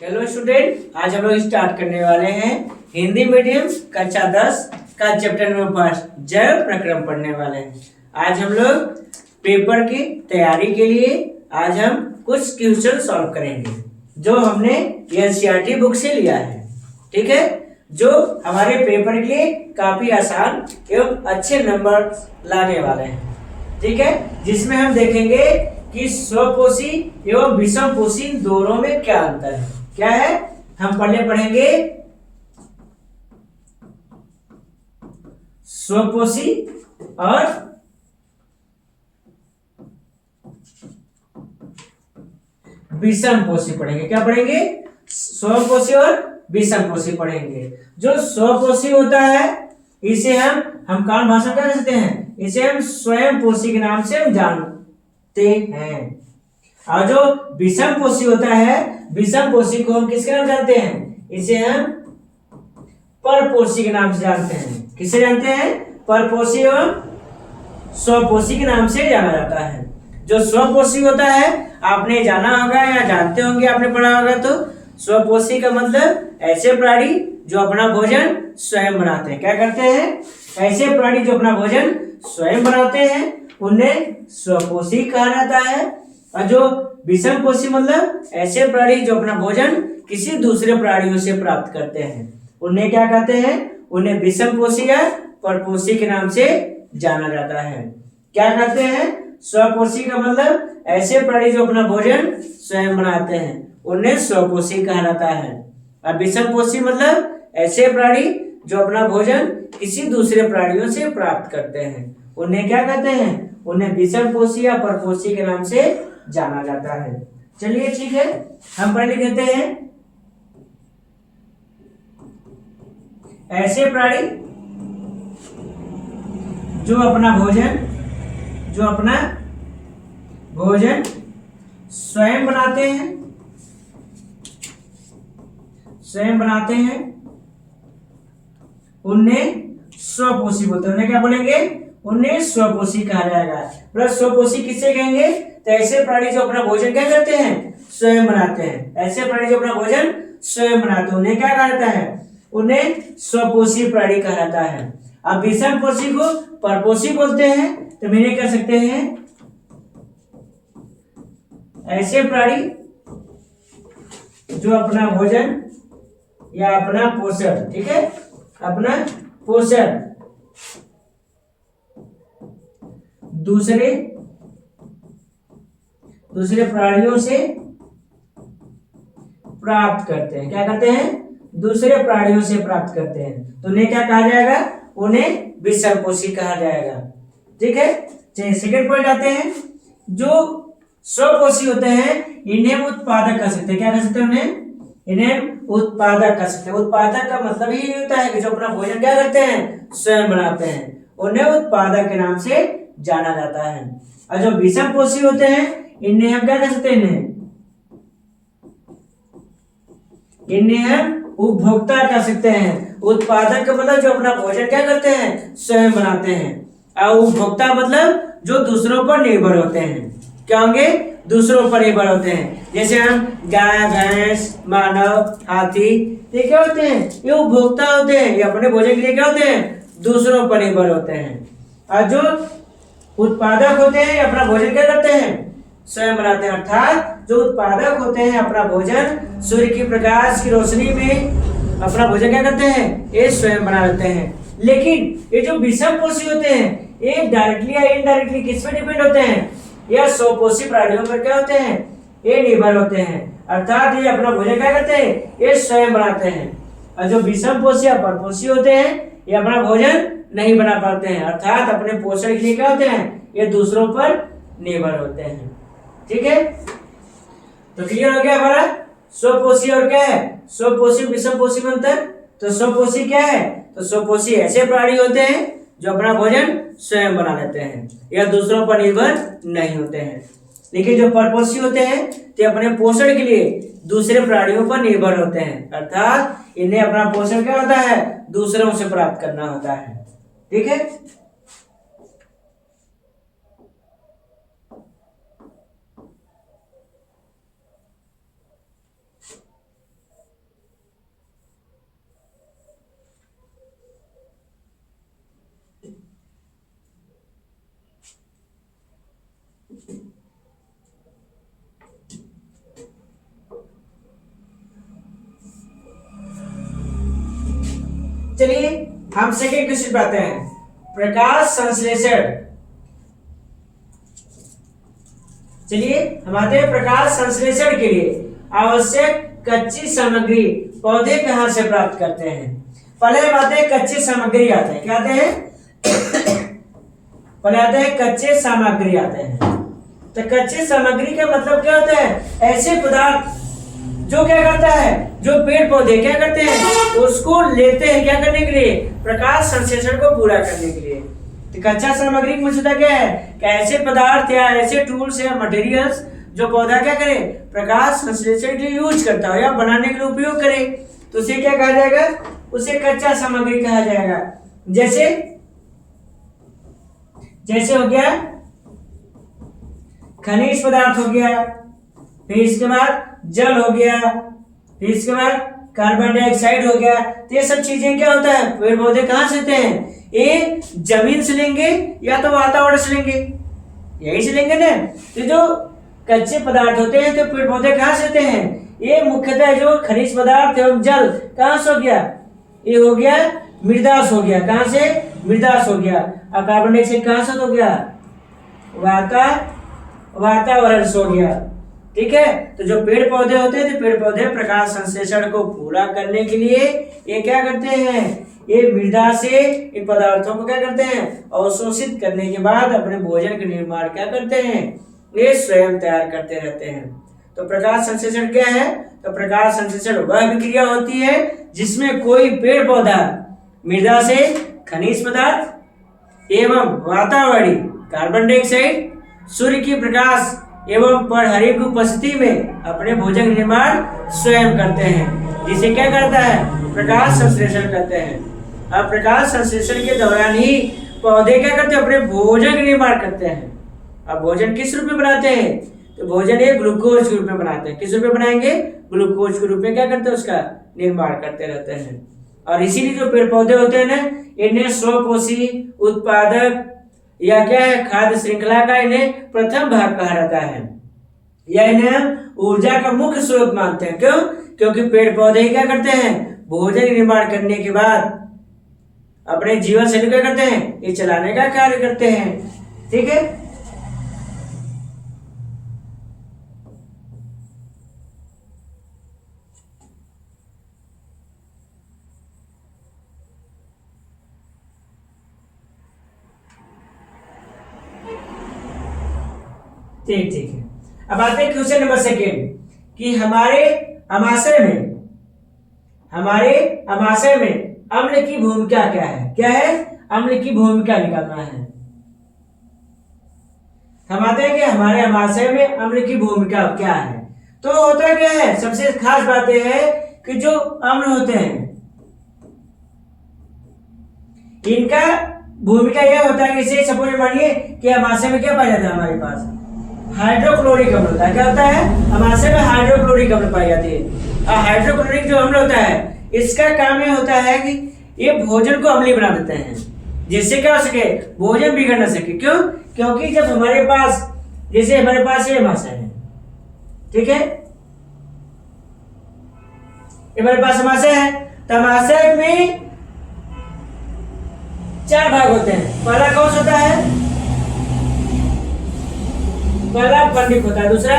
Hello student, आज हम लोग स्टार्ट करने वाले हैं हिंदी मीडियम कक्षा 10 का चैप्टर नंबर 5 जैव प्रक्रम पढ़ने वाले हैं। आज हम लोग पेपर की तैयारी के लिए आज हम कुछ क्वेश्चन सॉल्व करेंगे जो हमने एनसीईआरटी बुक से लिया है। ठीक है, जो हमारे पेपर के लिए काफी आसान एवं अच्छे नंबर लाने वाले हैं। ठीक है, जिसमें हम देखेंगे कि स्वपोषी एवं विषमपोषी दोनों में क्या अंतर है। क्या है, हम पहले पढ़ेंगे स्वपोषी और विषमपोषी पढ़ेंगे। क्या पढ़ेंगे? स्वपोषी और विषमपोषी पढ़ेंगे। जो स्वपोषी होता है इसे हम कौन भाषा में कह सकते हैं, इसे हम स्वयं पोषी के नाम से हम जानते हैं। और जो विषमपोषी होता है, विषमपोषी को हम किसके नाम जानते हैं? इसे हम परपोषी के नाम से जानते हैं। किसे जानते हैं? परपोषी और स्वपोषी के नाम से जाना जाता है। जो स्वपोषी होता है आपने जाना होगा या जानते होंगे, आपने पढ़ा होगा। तो स्वपोषी का मतलब ऐसे प्राणी जो अपना भोजन स्वयं बनाते हैं। क्या करते हैं? ऐसे प्राणी जो अपना भोजन स्वयं बनाते हैं उन्हें स्वपोषी कहा जाता है। और जो विषमपोषी मतलब ऐसे प्राणी जो अपना भोजन किसी दूसरे प्राणियों से प्राप्त करते हैं, उन्हें क्या कहते हैं? उन्हें विषमपोषी या परपोषी के नाम से जाना जाता है। क्या कहते हैं? स्वपोषी का मतलब ऐसे प्राणी जो अपना भोजन स्वयं बनाते हैं उन्हें स्वपोषी कहा जाता है। और विषमपोषी मतलब ऐसे प्राणी जो अपना भोजन किसी दूसरे प्राणियों से प्राप्त करते हैं, उन्हें क्या कहते हैं? उन्हें विषमपोषी या परपोषी के नाम से जाना जाता है। चलिए ठीक है, हम पढ़ लिख लेते हैं। ऐसे प्राणी जो अपना भोजन स्वयं बनाते हैं उन्हें स्वपोषी बोलते हैं। उन्हें क्या बोलेंगे? उन्हें स्वपोषी कहा जाएगा। प्लस स्वपोषी किससे कहेंगे? तो ऐसे प्राणी जो अपना भोजन क्या करते हैं? स्वयं बनाते हैं। ऐसे प्राणी जो अपना भोजन स्वयं बनाते हैं उन्हें क्या कहा जाता है? उन्हें स्वपोषी प्राणी कहा जाता है। अब विषमपोषी को परपोषी बोलते हैं। तो मैंने कह सकते हैं ऐसे प्राणी जो अपना भोजन या अपना पोषण, ठीक है, अपना पोषण दूसरे प्राणियों से प्राप्त करते हैं। क्या करते हैं? दूसरे प्राणियों से प्राप्त करते हैं तो उन्हें क्या कहा जाएगा? उन्हें विषमपोषी कहा जाएगा। ठीक है, चलिए सेकंड पॉइंट आते हैं। जो स्वपोषी होते हैं इन्हें हम उत्पादक कह सकते हैं। क्या कह सकते हैं? इन्हें उत्पादक कह सकते हैं। उत्पादक का मतलब ही होता है कि जो अपना भोजन क्या करते हैं? स्वयं बनाते हैं, उन्हें उत्पादक के नाम से जाना जाता है। और जो विषमपोषी होते हैं इन्हें हम क्या कह सकते हैं? इन्हें हम उपभोक्ता कह सकते हैं। उत्पादक का मतलब जो अपना भोजन क्या करते हैं? स्वयं बनाते हैं। और उपभोक्ता मतलब जो दूसरों पर निर्भर होते हैं। क्या होंगे? दूसरों पर निर्भर होते हैं। जैसे हम गाय, भैंस, मानव, हाथी, ये क्या होते हैं? ये उपभोक्ता होते हैं। ये अपने भोजन के लिए क्या होते हैं? दूसरों पर निर्भर होते हैं। और जो उत्पादक होते हैं अपना भोजन क्या करते हैं? स्वयं बनाते हैं। अर्थात जो उत्पादक होते हैं अपना भोजन सूर्य की प्रकाश की रोशनी में अपना भोजन क्या करते हैं? ये स्वयं बना लेते हैं। लेकिन ये जो विषमपोषी होते हैं ये डायरेक्टली या इनडायरेक्टली किस पे डिपेंड होते हैं? या स्वपोषी प्राणियों पर क्या होते हैं? ये निर्भर होते हैं। अर्थात ये अपना भोजन क्या करते हैं? ये स्वयं बनाते हैं। और जो विषमपोषी या परपोषी होते हैं ये अपना भोजन नहीं बना पाते हैं। अर्थात अपने पोषण के लिए क्या होते हैं? ये दूसरों पर निर्भर होते हैं। ठीक है, तो क्लियर हो गया हमारा स्वपोषी और क्या है? स्वपोषी विषमपोषी में अंतर। तो स्वपोषी क्या है? तो स्वपोषी ऐसे प्राणी होते हैं जो अपना भोजन स्वयं बना लेते हैं या दूसरों पर निर्भर नहीं होते हैं। लेकिन जो परपोषी होते हैं तो अपने पोषण के लिए दूसरे प्राणियों पर निर्भर होते हैं। अर्थात इन्हें अपना पोषण क्या होता है? दूसरों से प्राप्त करना होता है। ठीक है, चलिए हम सेकेंड क्वेश्चन पे आते हैं। प्रकाश संश्लेषण। चलिए हम आते हैं प्रकाश संश्लेषण के लिए आवश्यक कच्ची सामग्री पौधे कहाँ से प्राप्त करते हैं। पहले हम आते हैं कच्ची सामग्री आते हैं। क्या आते हैं? पहले आते हैं कच्चे सामग्री आते हैं। तो कच्चे सामग्री का मतलब क्या होता है? ऐसे पदार्थ जो क्या करता है, जो पेड़ पौधे क्या करते हैं, उसको लेते हैं क्या करने के लिए? प्रकाश संश्लेषण को पूरा करने के लिए। तो कच्चा सामग्री मुझे क्या है कि ऐसे पदार्थ या ऐसे टूल्स या मटेरियल्स जो पौधा क्या करे, प्रकाश संश्लेषण के लिए यूज करता हो या बनाने के लिए उपयोग करे, तो उसे क्या कहा जाएगा? उसे कच्चा सामग्री कहा जाएगा। जैसे जैसे हो गया खनिज पदार्थ हो गया, फिर इसके बाद जल हो गया, फिर इसके बाद कार्बन डाइऑक्साइड हो गया। तो ये सब चीजें क्या होता है, पेड़ पौधे कहाँ से लेते हैं? ये जमीन से लेंगे या तो वातावरण से लेंगे, यही से लेंगे ना। तो जो कच्चे पदार्थ होते हैं तो पेड़ पौधे कहाँ से लेते हैं? ये मुख्यतः जो खनिज पदार्थ एवं जल कहाँ से हो गया? ये हो गया मृदा से हो गया। कहाँ से? मृदा से हो गया। और कार्बन डाइऑक्साइड कहाँ से हो गया? वातावरण से हो गया। ठीक है। तो जो पेड़ पौधे होते हैं तो पेड़ पौधे प्रकाश संश्लेषण को पूरा करने के लिए ये क्या करते हैं? ये मृदा से इन पदार्थों को क्या करते हैं? अवशोषित करने के बाद अपने भोजन का निर्माण क्या करते हैं? ये स्वयं तैयार करते रहते हैं। तो प्रकाश संश्लेषण क्या है? तो प्रकाश संश्लेषण वह विक्रिया होती है जिसमें कोई पेड़ पौधा मृदा से खनिज पदार्थ एवं वातावरणीय कार्बन डाइऑक्साइड, सूर्य की प्रकाश एवं परहरी की उपस्थिति में अपने भोजन निर्माण स्वयं करते हैं, जिसे क्या करता है? प्रकाश संश्लेषण करते हैं। अब प्रकाश संश्लेषण के दौरान ही पौधे क्या करते हैं? अपने भोजन का निर्माण करते हैं। अब भोजन किस रूप में बनाते हैं? तो भोजन ये ग्लूकोज के रूप में बनाते हैं। किस रूप में बनाएंगे? ग्लूकोज के रूप में क्या करते हैं? उसका निर्माण करते रहते हैं। और इसीलिए जो पेड़ पौधे होते हैं ना, इन्हें स्वपोषी उत्पादक या क्या है, खाद्य श्रृंखला का इन्हें प्रथम भाग कहा जाता है, या इन्हें ऊर्जा का मुख्य स्रोत मानते हैं। क्यों? क्योंकि पेड़ पौधे क्या करते हैं? भोजन निर्माण करने के बाद अपने जीवन शैली क्या करते हैं? ये चलाने का कार्य करते हैं। ठीक है। ठीक ठीक है। अब आते हैं क्वेश्चन नंबर सेकेंड कि हमारे अमाशय में अम्ल की भूमिका क्या है? क्या है? अम्ल की भूमिका निकालना है। हम आते हैं कि हमारे अमाशय में अम्ल की भूमिका क्या है। तो होता क्या है, सबसे खास बात यह है कि जो अम्ल होते हैं इनका भूमिका यह होता है कि जैसे सपोज मानिए कि अमाशय में क्या पाया जाता है? हमारे पास हाइड्रोक्लोरिक अम्ल होता है। क्या होता है? अमाशय में हाइड्रोक्लोरिक अम्ल पाई जाती है। हाइड्रोक्लोरिक जो अम्ल होता है इसका काम यह होता है कि ये भोजन को अम्लीय बना देते हैं, जिससे क्या हो सके? भोजन बिगड़ ना सके। क्यों? क्योंकि जब हमारे पास, जैसे हमारे पास ये अमाशय है, ठीक है, हमारे पास अमाशय है, तो अमाशय में 4 भाग होते हैं। पहला कौन सा होता है? पहला पंडित होता है, दूसरा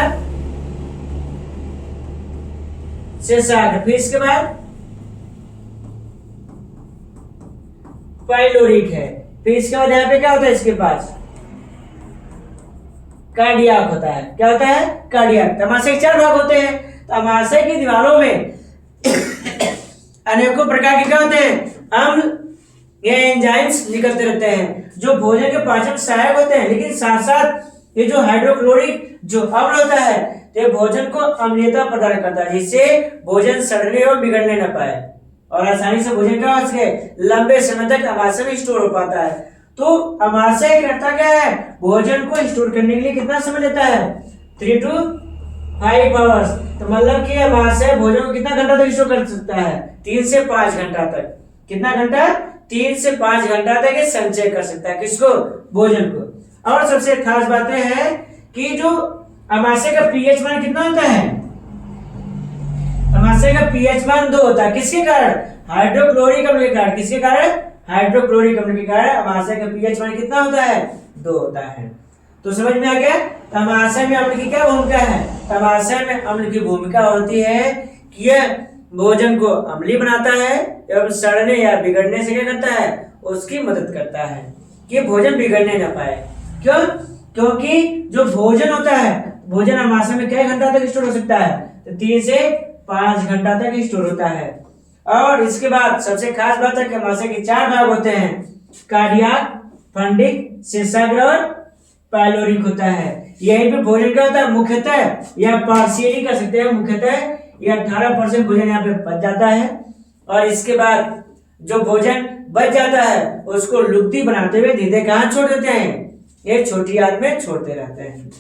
शेषाग्र, फिर इसके बाद पाइलोरिक है, फिर इसके बाद यहाँ पे क्या होता है? इसके पास कार्डियाक होता है। क्या होता है? कार्डियाक। अमाशय के 4 भाग होते हैं। तो अमाशय की दीवारों में अनेकों प्रकार के क्या होते हैं? अम्ल या एंजाइम्स निकलते रहते हैं जो भोजन के पाचन में सहायक होते हैं। लेकिन साथ साथ ये जो हाइड्रोक्लोरिक जो अम्ल होता है तो भोजन को अम्लीयता प्रदान करता है, जिससे भोजन सड़ने और बिगड़ने न पाए और आसानी से भोजन का लंबे समय तक अमाशय में स्टोर हो पाता है। तो अमाशय करता क्या है? भोजन को स्टोर करने के लिए कितना समय लेता है? 3 to 5 आवर्स। तो मतलब कि अमाशय भोजन को कितना घंटा तक स्टोर कर सकता है? 3 से 5 घंटा तक। कितना घंटा? 3 से 5 घंटा तक ये संचय कर सकता है। किसको? भोजन को। और सबसे खास बात यह है कि जो अमाशय का पीएच मान कितना होता है? अमाशय का पीएच मान 2 होता है। किसके कारण? हाइड्रोक्लोरिक अम्ल के कारण, किसके कारण? हाइड्रोक्लोरिक अम्ल के कारण अमाशय का पीएच मान कितना होता है? 2 होता है। तो समझ में आ गया अमाशय में अम्ल की क्या भूमिका है? अमाशय में अम्ल की भूमिका होती है कि यह भोजन को अम्लीय बनाता है एवं सड़ने या बिगड़ने से क्या करता है? उसकी मदद करता है कि भोजन बिगड़ने ना पाए। क्यों? क्योंकि जो भोजन होता है, भोजन अमाशय में कितने घंटा तक स्टोर हो सकता है? तो 3 से 5 घंटा तक स्टोर होता है। और इसके बाद सबसे खास बात है कि अमाशय के 4 भाग होते हैं, कार्डियाक, फंडिक, शीर्षाग्र और पाइलोरिक होता है। यहीं पे भोजन क्या होता है? मुख्यतः या पार्शियली कर सकते हैं, मुख्यतः या 18% भोजन यहाँ पे बच जाता है। और इसके बाद जो भोजन बच जाता है उसको लुप्ती बनाते हुए धीरे कहाँ छोड़ देते हैं? एक छोटी आंत में छोड़ते रहते हैं।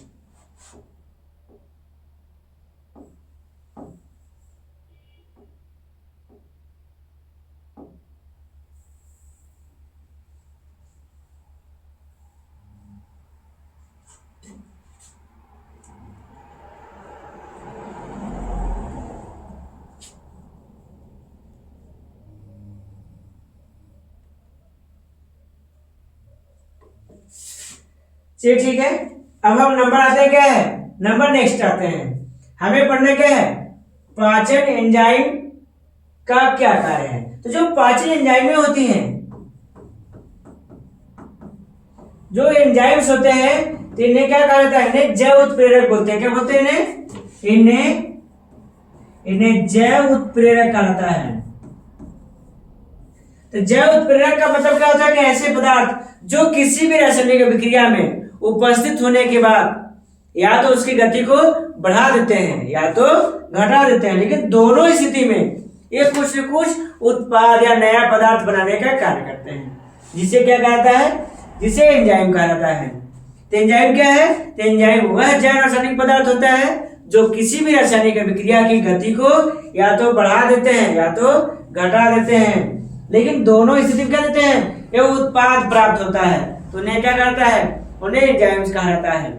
चलिए ठीक है, अब हम नंबर आते हैं क्या है? नंबर नेक्स्ट आते हैं, हमें पढ़ना क्या है? पाचन एंजाइम का क्या कार्य है? तो जो पाचन एंजाइमें होती हैं, जो एंजाइम्स होते हैं, तो इन्हें क्या कहा जाता है? इन्हें जैव उत्प्रेरक बोलते हैं। क्या बोलते हैं इन्हें? इन्हें जैव उत्प्रेरक कहा जाता है। तो जैव उत्प्रेरक का मतलब क्या होता है? कि ऐसे पदार्थ जो किसी भी रासायनिक अभिक्रिया में उपस्थित होने के बाद या तो उसकी गति को बढ़ा देते हैं या तो घटा देते हैं, लेकिन दोनों स्थिति में ये कुछ न कुछ उत्पाद या नया पदार्थ बनाने का कार्य करते हैं, जिसे क्या कहता है? जिसे एंजाइम कहा जाता है। तो एंजाइम क्या है? तो एंजाइम वह जैव रासायनिक पदार्थ होता है जो किसी भी रासायनिक अभिक्रिया की गति को या तो बढ़ा देते हैं या तो घटा देते हैं, लेकिन दोनों स्थिति में क्या देते हैं? ये उत्पाद प्राप्त होता है। तो उन्हें क्या करता है? उन्हें एंजाइम्स कहा जाता है।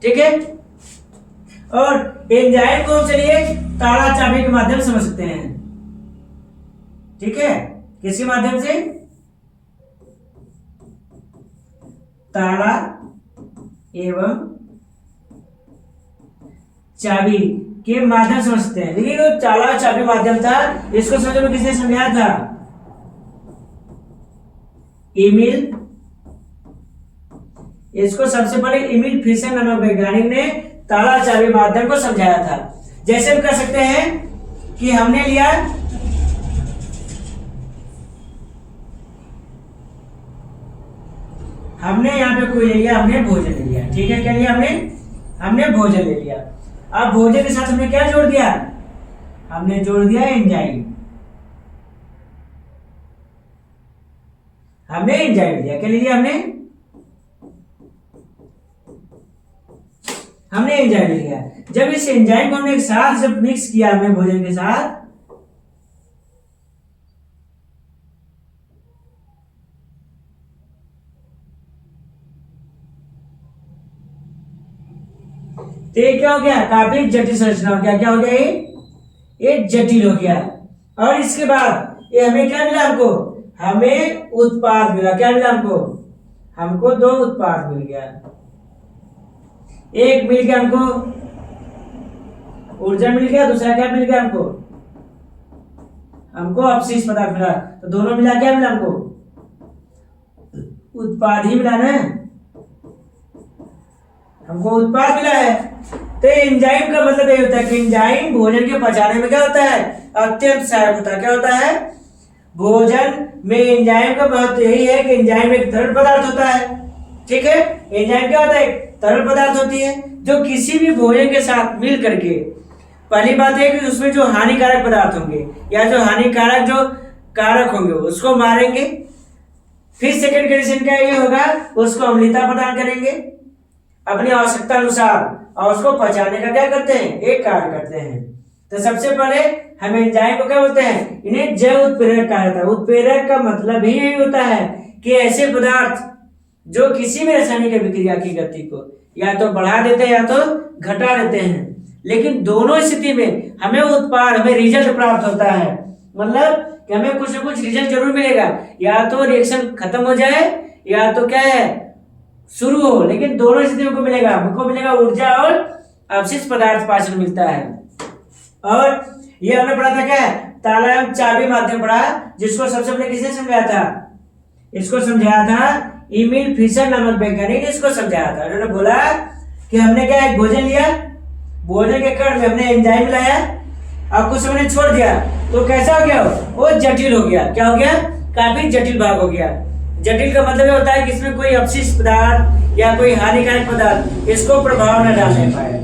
ठीक है, और एंजाइम को चलिए ताला चाबी के माध्यम से समझ सकते हैं। ठीक है, किसके माध्यम से? ताला एवं चाबी के माध्यम से समझते हैं। लेकिन जो ताला चाबी माध्यम था, इसको समझने में किसने समझाया था? एमिल। इसको सबसे पहले एमिल फिशन नामक वैज्ञानिक ने ताला चाबी माध्यम को समझाया था। जैसे हम कह सकते हैं कि हमने लिया यहाँ पे कोई ले लिया, हमने भोजन ले लिया। ठीक है, क्या लिया हमने भोजन ले लिया। अब भोजन के साथ हमने क्या जोड़ दिया? हमने जोड़ दिया एंजाइम। हमने एंजाइम लिया, क्या ले लिया? हमने एंजाइम लिया। जब इस एंजाइम को हमने एक साथ जब मिक्स किया हमने भोजन के साथ, तो ये क्या हो गया? काफी जटिल संरचना हो गया। क्या हो गया? ये जटिल हो गया। और इसके बाद ये हमें क्या मिला? हमें उत्पाद मिला। क्या मिला हमको 2 उत्पाद मिल गया। एक मिल गया हमको ऊर्जा मिल गया, दूसरा क्या मिल गया? हमको अपशिष्ट पदार्थ मिला। तो दोनों मिला क्या मिला? उत्पाद ही मिला ना, हमको उत्पाद मिला है। तो एंजाइम का मतलब ये होता है कि एंजाइम भोजन के पचाने में क्या होता है? अत्यंत सहायक होता है। क्या होता है? भोजन में एंजाइम का महत्व यही है कि एंजाइम एक तरल पदार्थ होता है। ठीक है, एंजाइम क्या होता है? तरल पदार्थ होती है जो किसी भी भोजन के साथ मिल करके, पहली बात है कि उसमें जो हानिकारक पदार्थ होंगे या जो हानिकारक जो कारक होंगे उसको मारेंगे। फिर सेकंड कंडीशन क्या ये होगा? उसको अम्लता प्रदान करेंगे अपनी आवश्यकता अनुसार, और उसको पचाने का क्या करते हैं? एक कार्य करते हैं। तो सबसे पहले हम एंजाइम को क्या बोलते हैं? इन्हें जैव उत्प्रेरक कहा जाता है। उत्प्रेरक का मतलब ही यही होता है कि ऐसे पदार्थ जो किसी भी रासायनिक अभिक्रिया की गति को या तो बढ़ा देते हैं या तो घटा देते हैं, लेकिन दोनों स्थिति में हमें उत्पाद, हमें रिजल्ट प्राप्त होता है। मतलब कि हमें कुछ ना कुछ रिजल्ट जरूर मिलेगा, या तो रिएक्शन खत्म हो जाए या तो क्या है शुरू हो, लेकिन दोनों स्थितियों को मिलेगा। हमको मिलेगा ऊर्जा और अवशिष्ट पदार्थ पाचन मिलता है। और ये हमने पढ़ा था क्या है, ताला एवं चाबी माध्यम पढ़ा, जिसको सबसे पहले किसने समझाया था? इसको समझाया था इमिल फिशर नामक वैज्ञानिक ने इसको समझाया था। उन्होंने बोला कि हमने क्या एक भोजन लिया, भोजन के कण में हमने एंजाइम लाया और कुछ समय छोड़ दिया, तो कैसा हो गया वो जटिल हो गया। क्या हो गया? काफी जटिल भाग हो गया। जटिल का मतलब ये होता है कि इसमें कोई अपशिष्ट पदार्थ या कोई हानिकारक पदार्थ इसको प्रभाव न डालने पाए,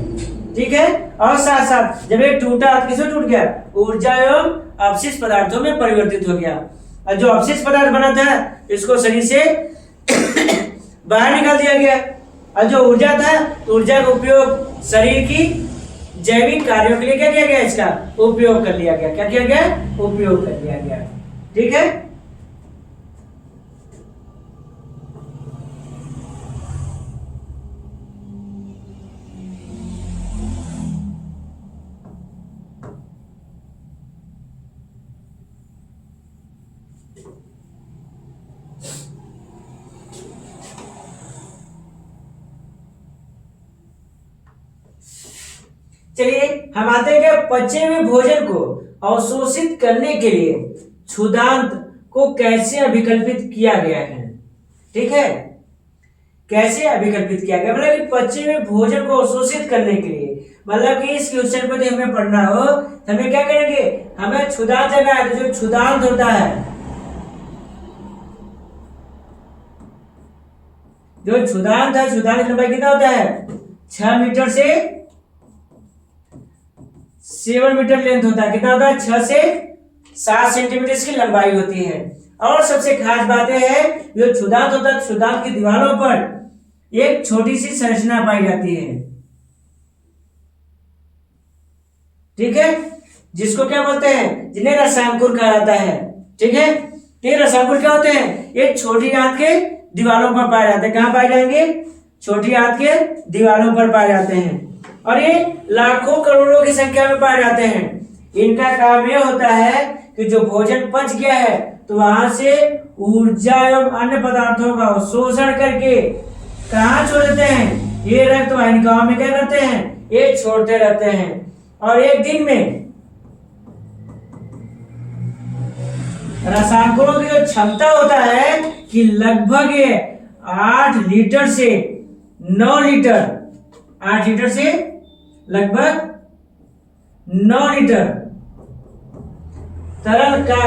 ठीक है। और साथ साथ जब ये टूटा तो किसमें टूट गया? ऊर्जा एवं अपशिष्ट पदार्थों में परिवर्तित हो गया। और जो अपशिष्ट पदार्थ बना था इसको शरीर से बाहर निकाल दिया गया। और जो ऊर्जा था, ऊर्जा का उपयोग शरीर की जैविक कार्यों के लिए क्या किया गया? इसका उपयोग कर लिया गया। क्या किया गया? उपयोग कर लिया गया, ठीक है। चलिए हम आते हैं कि पचे हुए भोजन को अवशोषित करने के लिए क्षुधांत को कैसे अभिकल्पित किया गया है, ठीक है। कैसे अभिकल्पित किया गया, मतलब कि पचे हुए भोजन को अवशोषित करने के लिए, मतलब कि इस क्वेश्चन पर हमें पढ़ना हो तो हमें क्या करेंगे? हमें क्षुधांत है, तो जो क्षुधांत होता है, जो क्षुधांत है, क्षुधांत की लंबाई कितना होता है? 6 मीटर से 7 मीटर लेंथ होता है। कितना होता है? 6 से 7 सेंटीमीटर इसकी लंबाई होती है। और सबसे खास बात यह है, जो क्षुधांत होता है, क्षुधांत की दीवारों पर एक छोटी सी संरचना पाई जाती है, ठीक है, जिसको क्या बोलते हैं? जिन्हें रसांकुर कहा जाता है, ठीक है। ये रसांकुर क्या होते हैं? ये छोटी आंत के दीवारों पर पाए जाते हैं। कहां पाए जाएंगे? छोटी आंत के दीवारों पर पाए जाते हैं। और ये लाखों करोड़ों की संख्या में पाए जाते हैं। इनका काम यह होता है कि जो भोजन पच गया है तो वहां से ऊर्जा एवं अन्य पदार्थों का शोषण करके कहां छोड़ देते हैं? ये रक्त वाहिकाओं में क्या करते हैं? ये छोड़ते रहते हैं। और एक दिन में रसायनों की जो क्षमता होता है कि लगभग 8 लीटर से 9 लीटर, 8 लीटर से लगभग 9 लीटर तरल का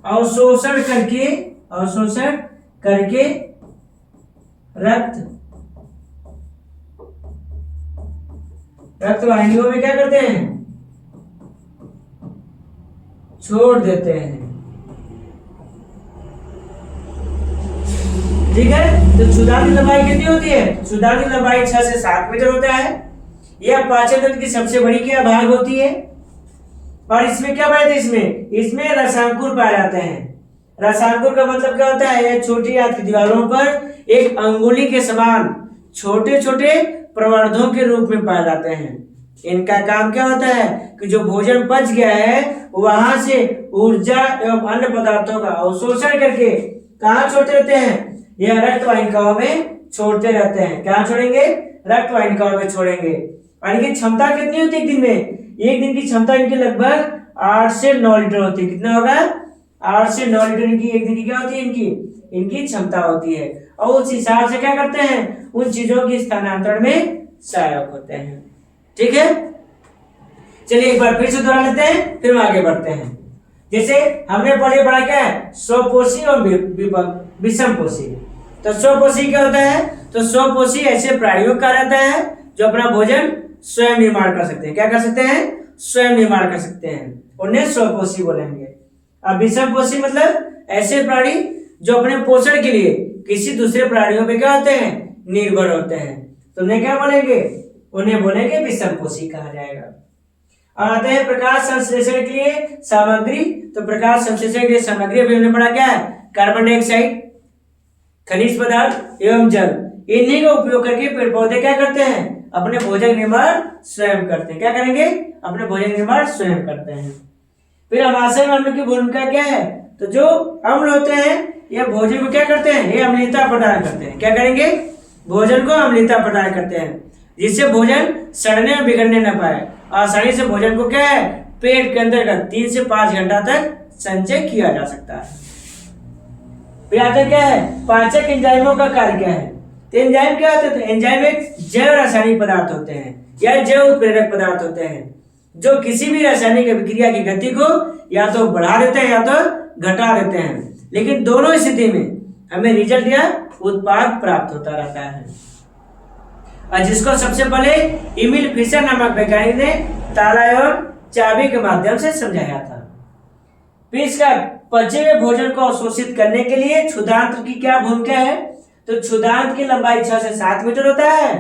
अवशोषण करके रक्त वाहिनियों में क्या करते हैं? छोड़ देते हैं, ठीक है। तो क्षुधांत की लंबाई कितनी होती है? क्षुधांत की लंबाई 6 से 7 मीटर होता है। यह पाचन तंत्र की सबसे बड़ी क्या भाग होती है। और इसमें क्या पाए थे? इसमें रसांकुर पाए जाते हैं। रसांकुर का मतलब क्या होता है? यह छोटी आंत की दीवारों पर एक अंगुली के समान छोटे छोटे प्रवर्धों के रूप में पाए जाते हैं। इनका काम क्या होता है कि जो भोजन पच गया है वहां से ऊर्जा एवं अन्य पदार्थों का अवशोषण करके कहां छोड़ते रहते हैं? यह रक्त वाहिकाओं में छोड़ते रहते हैं। क्या छोड़ेंगे? रक्त वाहिकाओं में छोड़ेंगे। और इनकी क्षमता कितनी होती है एक दिन में? एक दिन की क्षमता इनकी लगभग 8 से 9 लीटर होती है। कितना होगा? 8 से 9 लीटर इनकी एक दिन की क्या होती है? इनकी क्षमता होती है। और उस हिसाब से क्या करते हैं? उन चीजों की स्थानांतरण में सहायक होते हैं, ठीक है। चलिए एक बार फिर से दोहरा लेते हैं, फिर आगे बढ़ते हैं। जैसे हमने पढ़ा क्या है? स्वपोषी और विषमपोषी। तो स्वपोषी क्या होता है? तो स्वपोषी ऐसे प्राणियों का रहता है जो अपना भोजन स्वयं निर्माण कर सकते हैं। क्या कर सकते हैं? स्वयं निर्माण कर सकते हैं, उन्हें स्वपोषी बोलेंगे। अब विषमपोषी मतलब ऐसे प्राणी जो अपने पोषण के लिए किसी दूसरे प्राणियों पे क्या होते हैं? निर्भर होते हैं। तो उन्हें क्या बोलेंगे? उन्हें बोलेंगे विषमपोषी कहा जाएगा। और आते हैं प्रकाश संश्लेषण के लिए सामग्री। तो प्रकाश संश्लेषण के लिए सामग्री अभी हमने पढ़ा क्या है? कार्बन डाइऑक्साइड, खनिज पदार्थ एवं जल। इन्हीं का उपयोग करके पेड़ पौधे क्या करते हैं? अपने भोजन निर्माण स्वयं करते हैं। क्या करेंगे? अपने भोजन निर्माण स्वयं करते हैं। फिर अमाशय में अम्ल की भूमिका क्या है? तो जो अम्ल होते हैं ये भोजन को क्या करते हैं? ये अम्लता प्रदान करते हैं। क्या करेंगे? भोजन को अम्लता प्रदान करते हैं, जिससे भोजन सड़ने और बिगड़ने न पाए। आसानी से भोजन को क्या है? पेट के अंदर का 3 से 5 घंटा तक संचय किया जा सकता है। फिर आता क्या है? पाचक एंजाइमों का कार्य क्या है? तो एंजाइम क्या होते हैं? एंजाइम एक जैव रासायनिक पदार्थ होते हैं या जैव उत्प्रेरक पदार्थ होते हैं जो किसी भी रासायनिक अभिक्रिया की गति को या तो बढ़ा देते हैं या तो घटा देते हैं, लेकिन दोनों स्थिति में हमें रिजल्ट या उत्पाद प्राप्त होता रहता है। और जिसको सबसे पहले इमिल फिशर नामक वैज्ञानिक ने ताला एवं चाबी के माध्यम से समझाया था। फिर इसका पचे हुए भोजन को अवशोषित करने के लिए क्षुधांत्र की क्या भूमिका है? तो क्षुधांत्र की लंबाई 6 से 7 मीटर होता है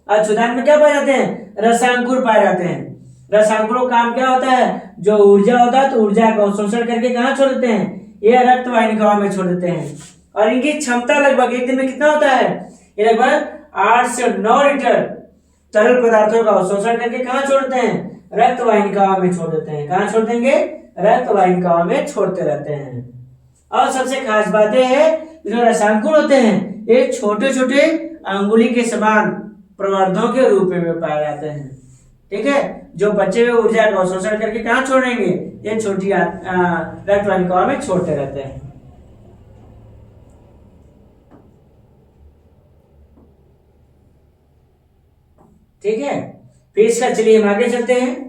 और क्षुधांत्र में क्या पाए जाते हैं? रसांकुर पाए जाते हैं। रसांकुरों का काम क्या होता है? जो ऊर्जा होता है तो ऊर्जा का अवशोषण करके कहाँ छोड़ देते हैं? ये रक्त वाहिनिकाओं में छोड़ देते हैं। और इनकी क्षमता लगभग एक दिन में कितना होता है? ये लगभग 8 से 9 लीटर तरल पदार्थों का अवशोषण करके कहाँ छोड़ते हैं? रक्त वाहिनिकाओं में छोड़ देते हैं। कहाँ छोड़ देंगे? रक्त वाहिनिकाओं में छोड़ते रहते हैं। और सबसे खास बात यह है जो रसांकुर होते हैं ये छोटे छोटे अंगुली के समान प्रवर्धों के रूप में पाए जाते हैं। ठीक है, जो बचे हुए ऊर्जा का अवशोषण करके कहाँ छोड़ेंगे? ये छोटी रक्त वाहिनिकाओं में छोड़ते रहते हैं। ठीक है, फिर इसका चलिए हम आगे चलते हैं।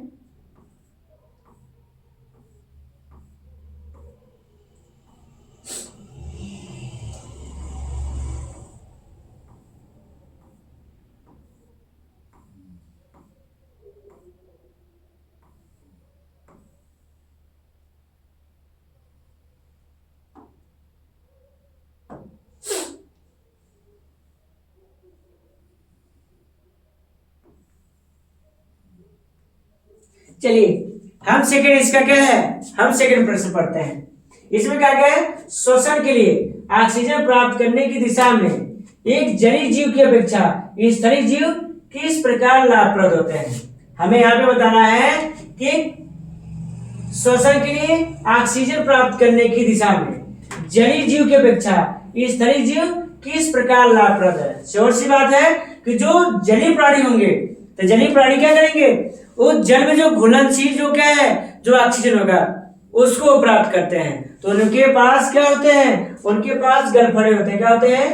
चलिए हम सेकंड इसका क्या है? हम सेकंड प्रश्न पढ़ते हैं। इसमें क्या है? श्वसन के लिए ऑक्सीजन प्राप्त करने की दिशा में एक जलीय जीव की अपेक्षा स्थलीय जीव किस प्रकार लाभप्रद होते हैं? हमें यहाँ पे बताना है कि श्वसन के लिए ऑक्सीजन प्राप्त करने की दिशा में जलीय जीव की अपेक्षा स्थलीय जीव किस प्रकार लाभप्रद है। श्योर सी बात है कि जो जलीय प्राणी होंगे तो जलीय प्राणी क्या करेंगे? उस जल में जो घुलनशील जो क्या है जो ऑक्सीजन होगा उसको प्राप्त करते हैं। तो उनके पास क्या होते हैं? उनके पास गलफड़े होते हैं। क्या होते हैं?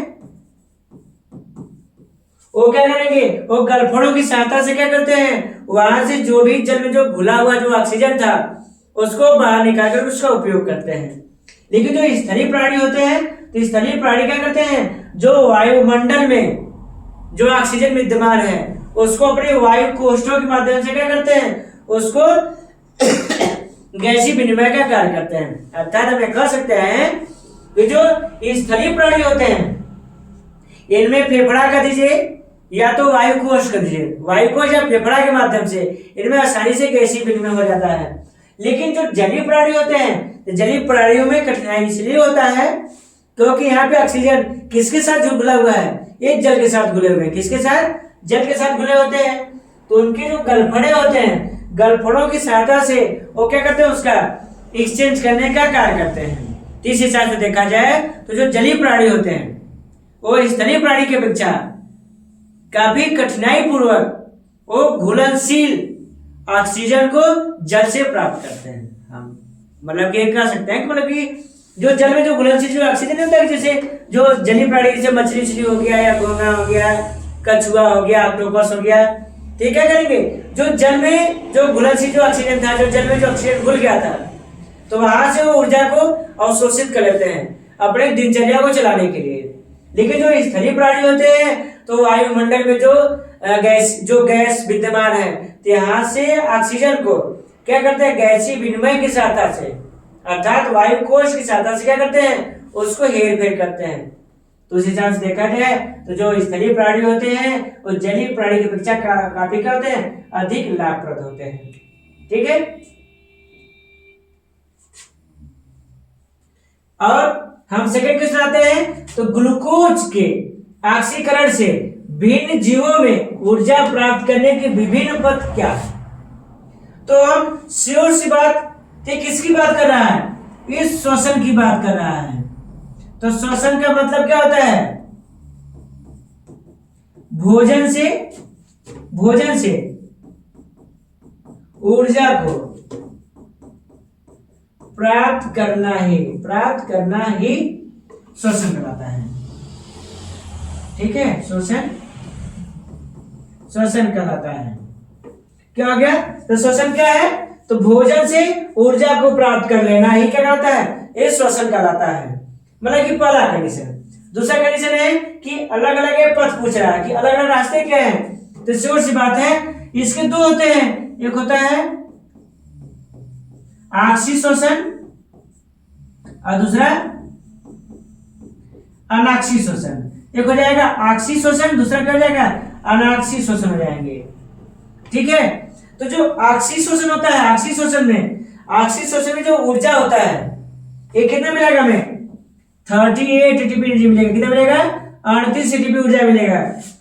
वो क्या करेंगे? वो गलफड़ों की सहायता से क्या करते हैं? वहां से जो भी जल में जो घुला हुआ जो ऑक्सीजन था उसको बाहर निकालकर उसका उपयोग करते हैं। लेकिन जो स्थलीय प्राणी होते हैं तो स्थलीय प्राणी क्या करते हैं? जो वायुमंडल में जो ऑक्सीजन विद्यमान है उसको अपने वायु कोष्ठों के माध्यम से क्या करते हैं? उसको गैसीय विनिमय का कार्य करते हैं। अर्थात हम कह सकते हैं कि जो स्थलीय प्राणी होते हैं इनमें फेफड़ा कर दीजिए या तो वायु कोश कर दीजिए, वायु कोश या फेफड़ा के माध्यम से इनमें आसानी से गैसीय विनिमय हो जाता है। लेकिन जो जलीय प्राणी होते हैं तो जलीय प्राणियों में कठिनाई इसलिए होता है क्योंकि यहाँ पे ऑक्सीजन किसके साथ घुला हुआ है? ये जल के साथ घुले हुए हैं। किसके साथ? जल के साथ घुले होते हैं। तो उनके जो गलफड़े होते हैं गलफड़ों की सहायता से वो क्या करते हैं? उसका एक्सचेंज करने का कार्य करते हैं। इस हिसाब से देखा जाए तो जो जलीय प्राणी होते हैं वो स्थलीय प्राणी की अपेक्षा काफी कठिनाई पूर्वक वो घुलनशील ऑक्सीजन को जल से प्राप्त करते हैं। हम मतलब कि कह सकते हैं कि मतलब कि जो जल में जो घुलनशील जो ऑक्सीजन होता है जैसे जो जलीय प्राणी जैसे मछली हो गया या घोंगा हो गया, कछुआ हो गया, ऑक्टोपस हो गया, ठीक है करेंगे जो जल में जो घुलनशील जो ऑक्सीजन था जो जल में जो ऑक्सीजन घुल गया था तो वहां से वो ऊर्जा को अवशोषित कर लेते हैं अपने दिनचर्या को चलाने के लिए। लेकिन जो स्थलीय प्राणी होते हैं तो वायुमंडल में जो गैस विद्यमान है तो यहाँ से ऑक्सीजन को क्या करते हैं? गैसीय विनिमय की सहायता से अर्थात वायु कोश की सहायता से क्या करते हैं? उसको हेर फेर करते हैं। तो उस हिसाब से देखा जाए तो जो स्थलीय प्राणी होते हैं वो जलीय प्राणी की अपेक्षा काफी क्या होते हैं? अधिक लाभप्रद होते हैं। ठीक है, और हम सेकंड क्वेश्चन आते हैं तो ग्लूकोज के ऑक्सीकरण से भिन्न जीवों में ऊर्जा प्राप्त करने के विभिन्न पथ क्या है? तो हम श्योर सी बात ये किसकी बात कर रहा है? इस श्वसन की बात कर रहा है। तो श्वसन का मतलब क्या होता है? भोजन से ऊर्जा को प्राप्त करना ही श्वसन कहलाता है। ठीक है, श्वसन कहलाता है। क्या हो गया? तो श्वसन क्या है? तो भोजन से ऊर्जा को प्राप्त कर लेना ही क्या कहलाता है? ये श्वसन कहलाता है। मतलब कि पहला कंडीशन। दूसरा कंडीशन है कि अलग अलग ये पथ पूछ रहा है कि अलग अलग रास्ते क्या हैं। तो श्योर सी बात है, इसके दो होते हैं। एक होता है आक्षी श्वसन और दूसरा अनाक्षी श्वसन। एक हो जाएगा आक्षी श्वसन, दूसरा क्या हो जाएगा? अनाक्षी श्वसन हो जाएंगे। ठीक है, तो जो आक्षी श्वसन होता है, आक्षी श्वसन में जो ऊर्जा होता है ये कितना मिलेगा हमें? 38 एटीपी एनर्जी मिलेगा। कितना मिलेगा? 38 एटीपी ऊर्जा मिलेगा।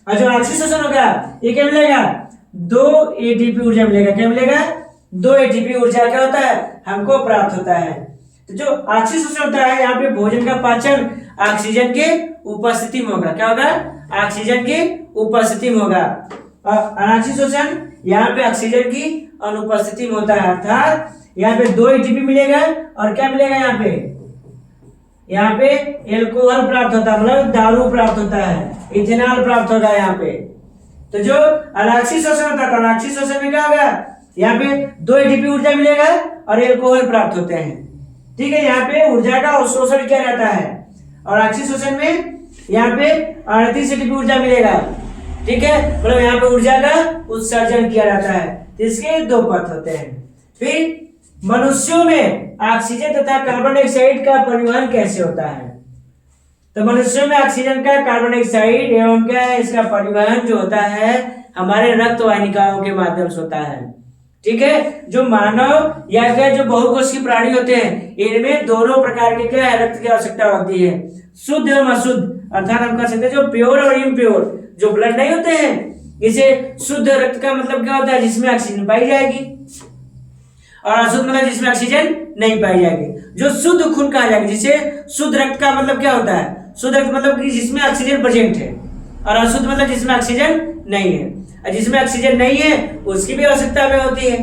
और जो आक्षी श्वसन होगा ये क्या मिलेगा? 2 एटीपी ऊर्जा मिलेगा। क्या मिलेगा? 2 एटीपी ऊर्जा क्या होता है? हमको प्राप्त होता है। तो जो आक्षी श्वसन होता है, यहाँ पे भोजन का पाचन ऑक्सीजन के उपस्थिति में होगा। क्या होगा? ऑक्सीजन की उपस्थिति में होगा। और अनाक्षी श्वसन यहाँ पे ऑक्सीजन की अनुपस्थिति में होता है। अर्थात यहाँ पे 2 एटीपी मिलेगा और क्या मिलेगा? यहाँ पे एल्कोहल प्राप्त होता है, मतलब दारू प्राप्त होता है, इथेनॉल प्राप्त होगा यहाँ पे। तो जो अनाक्षी श्वसन होता है, अनाक्षी श्वसन में क्या होगा? यहाँ पे 2 एटीपी ऊर्जा मिलेगा और एल्कोहल प्राप्त होते हैं। ठीक है, यहाँ पे ऊर्जा का अवशोषण किया जाता है। और आक्षी श्वसन में यहाँ पे 38 एटीपी ऊर्जा मिलेगा। ठीक है, मतलब यहाँ पे ऊर्जा का उत्सर्जन किया जाता है। तो इसके 2 पथ होते हैं। फिर मनुष्यों में ऑक्सीजन तथा कार्बन डाइऑक्साइड का परिवहन कैसे होता है? तो मनुष्यों में ऑक्सीजन का कार्बन डाइऑक्साइड एवं क्या है इसका परिवहन जो होता है हमारे रक्त वाहिकाओं के माध्यम से होता है। ठीक है, जो मानव या क्या जो बहुकोषीय प्राणी होते हैं इनमें दोनों प्रकार के क्या है रक्त की आवश्यकता होती है, शुद्ध एवं अशुद्ध। अर्थात हम कह सकते हैं जो प्योर और इम्प्योर जो ब्लड नहीं होते हैं, इसे शुद्ध रक्त का मतलब क्या होता है? जिसमें ऑक्सीजन पाई जाएगी, और अशुद्ध मतलब जिसमें ऑक्सीजन नहीं पाई जाएगी। जो शुद्ध खून कहा जाएगा, जिसे शुद्ध रक्त का मतलब क्या होता है? शुद्ध रक्त मतलब कि जिसमें ऑक्सीजन प्रेजेंट है, और अशुद्ध मतलब जिसमें ऑक्सीजन नहीं है। और जिसमें ऑक्सीजन नहीं है उसकी भी आवश्यकता हमें होती है,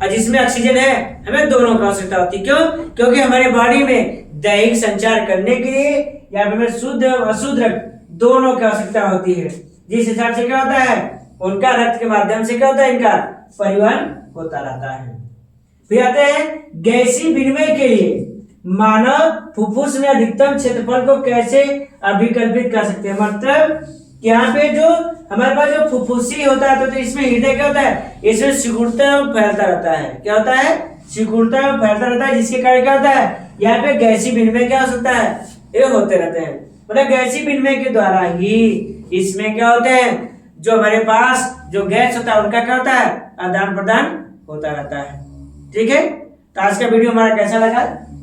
और जिसमें ऑक्सीजन है हमें दोनों की आवश्यकता होती है। क्यों? क्योंकि हमारे बॉडी में दैहिक संचार करने के लिए या हमें शुद्ध और अशुद्ध रक्त दोनों की आवश्यकता होती है। जिस हिसाब से क्या होता है उनका रक्त के माध्यम से क्या होता है इनका परिवहन होता रहता है। फिर आते हैं गैसीय विनिमय के लिए मानव फुफ्फुस में अधिकतम क्षेत्रफल को कैसे अभिकल्पित कर सकते हैं। मतलब यहाँ पे जो हमारे पास जो फुफ्फुसी होता है तो इसमें हृदय क्या होता है? इसमें सिकुड़ता फैलता रहता है। क्या होता है? सिकुड़ता फैलता रहता है, जिसके कारण क्या होता है यहाँ पे गैसीय विनिमय क्या हो सकता है? ये होते रहते हैं। मतलब गैसीय विनिमय के द्वारा ही इसमें क्या होते हैं जो हमारे पास जो गैस होता है उनका क्या होता है? आदान प्रदान होता रहता है। ठीक है, तो आज का वीडियो हमारा कैसा लगा?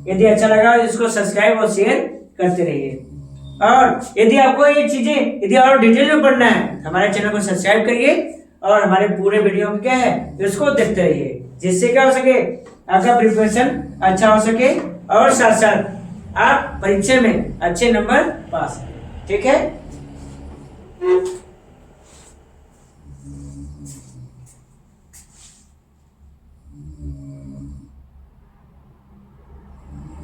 यदि अच्छा लगा तो इसको सब्सक्राइब और शेयर करते रहिए। और यदि आपको ये चीजें यदि और डिटेल में पढ़ना है हमारे चैनल को सब्सक्राइब करिए और हमारे पूरे वीडियो में क्या है इसको देखते रहिए, जिससे क्या हो सके आपका प्रिपरेशन अच्छा हो सके और साथ साथ आप परीक्षा में अच्छे नंबर पा सकें। ठीक है।